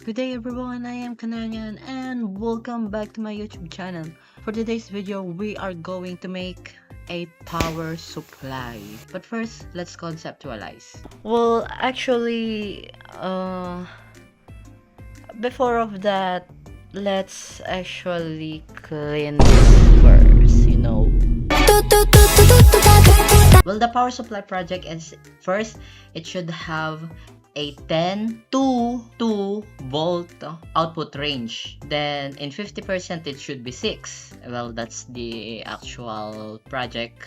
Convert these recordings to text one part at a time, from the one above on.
Good day everyone, I am Kananyan and welcome back to my YouTube channel. For today's video, we are going to make a power supply. But first, let's conceptualize. Well, actually, before of that, let's actually clean this first. Well, the power supply project is first, it should have a 10 to 2 volt output range. Then in 50% it should be 6. Well, that's the actual project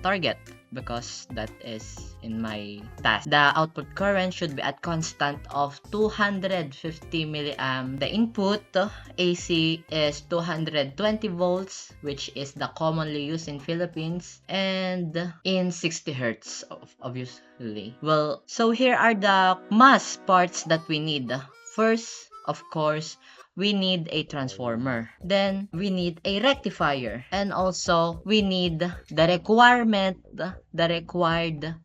target because that is in my task. The output current should be at constant of 250 milliamp. The input AC is 220 volts, which is the commonly used in Philippines, and in 60 hertz, obviously. Well, so here are the mass parts that we need. First, of course, we need a transformer. Then, we need a rectifier. And also, we need the required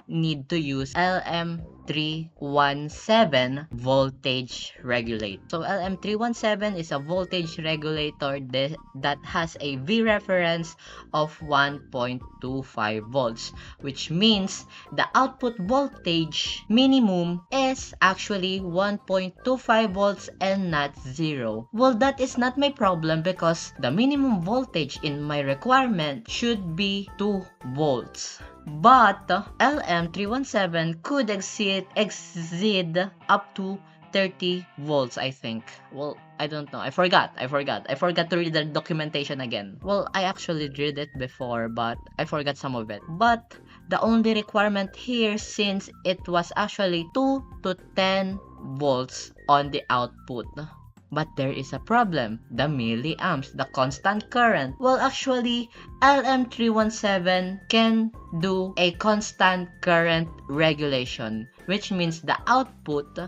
need to use LM317 voltage regulator. So, LM317 is a voltage regulator that has a V reference of 1.25 volts, which means the output voltage minimum is actually 1.25 volts and not 0. Well, that is not my problem because the minimum voltage in my requirement should be 2 volts. But LM317 could exceed up to 30 volts, I think. Well, I don't know. I forgot to read the documentation again. Well, I actually read it before, but I forgot some of it. But the only requirement here, since it was actually 2 to 10 volts on the output. But there is a problem, the milliamps, the constant current. Well, actually, LM317 can do a constant current regulation, which means the output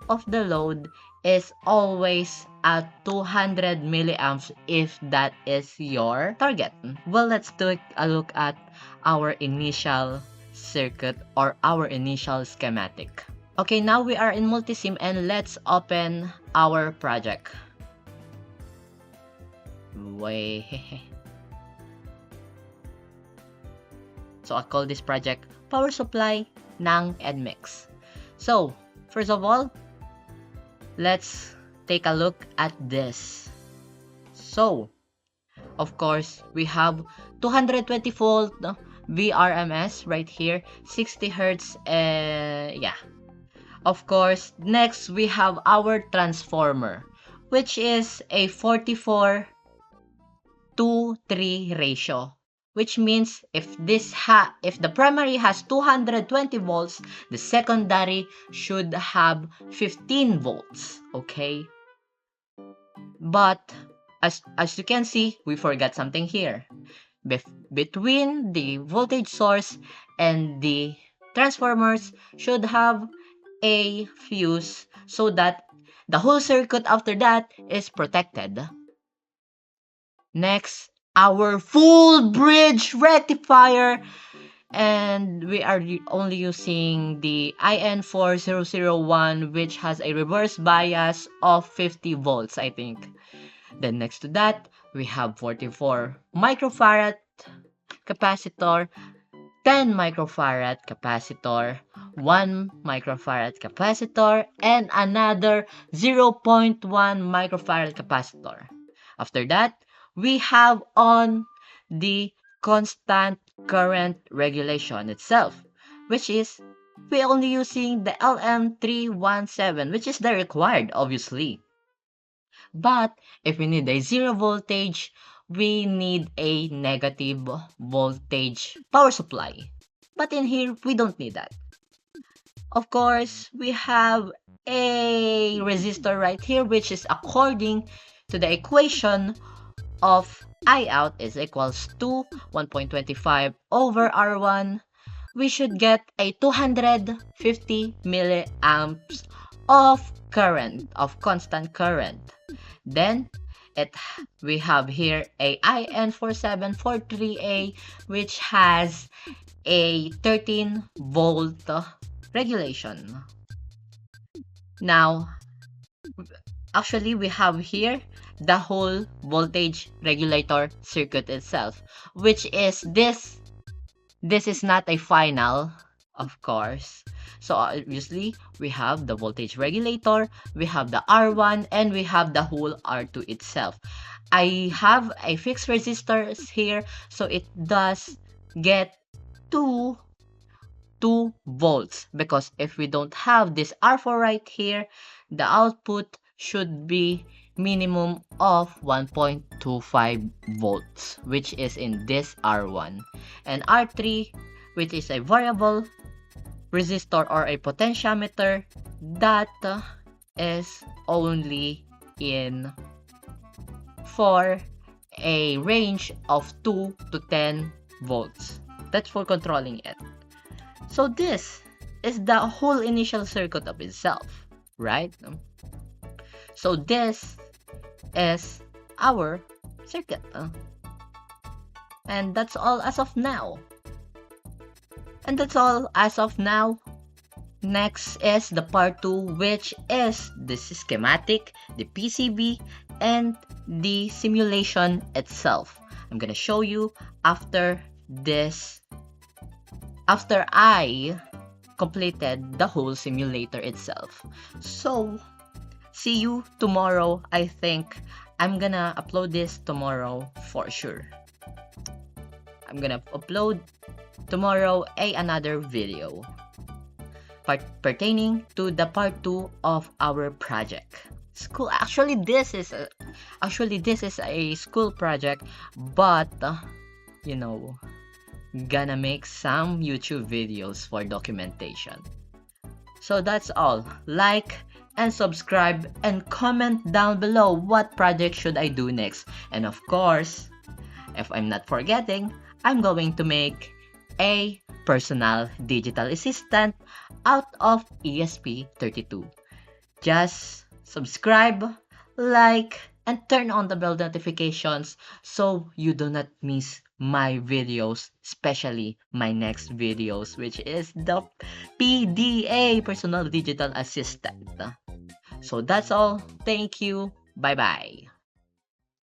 of the load is always at 200 milliamps if that is your target. Well, let's take a look at our initial circuit or our initial schematic. Okay, now we are in Multisim and let's open our project. So I call this project Power Supply ng NMIX. So, first of all, let's take a look at this. So, of course, we have 220 volt VRMS right here, 60 hertz, yeah. Of course, next we have our transformer, which is a 44 to 3 ratio, which means if the primary has 220 volts, the secondary should have 15 volts, okay? But as you can see, we forgot something here. Between the voltage source and the transformers should have a fuse so that the whole circuit after that is protected. Next, our full bridge rectifier, and we are only using the IN4001, which has a reverse bias of 50 volts, I think. Then next to that, we have 44 microfarad capacitor, 10 microfarad capacitor, 1 microfarad capacitor, and another 0.1 microfarad capacitor. After that, we have on the constant current regulation itself, which is we're only using the LM317, which is the required, obviously. But if we need a 0 voltage, we need a negative voltage power supply. But in here, we don't need that. Of course, we have a resistor right here, which is according to the equation of I out is equals to 1.25 over R1. We should get a 250 milliamps of current, of constant current. Then, we have here a IN4743A, which has a 13 volt regulation. Now, Actually, we have here the whole voltage regulator circuit itself, which is this. This is not a final, of course. So obviously, we have the voltage regulator, we have the R1, and we have the whole R2 itself. I have a fixed resistors here, so it does get 2 2 volts, because if we don't have this R4 right here, the output should be minimum of 1.25 volts, which is in this R1, and R3, which is a variable resistor or a potentiometer, that is only in for a range of 2 to 10 volts. That's for controlling it. So this is the whole initial circuit of itself, right? So this is our circuit. And that's all as of now. Next is the part 2, which is the schematic, the PCB, and the simulation itself. I'm gonna show you after I completed the whole simulator itself. So, see you tomorrow. I think I'm gonna upload this tomorrow for sure. I'm gonna upload tomorrow another video pertaining to the part 2 of our project. School. Actually, this is a school project, but gonna make some YouTube videos for documentation. So that's all. Like and subscribe and comment down below what project should I do next. And of course, if I'm not forgetting, I'm going to make a personal digital assistant out of ESP32. Just subscribe, like, and turn on the bell notifications so you do not miss my videos, especially my next videos, which is the PDA, Personal Digital Assistant. So that's all. Thank you. Bye-bye.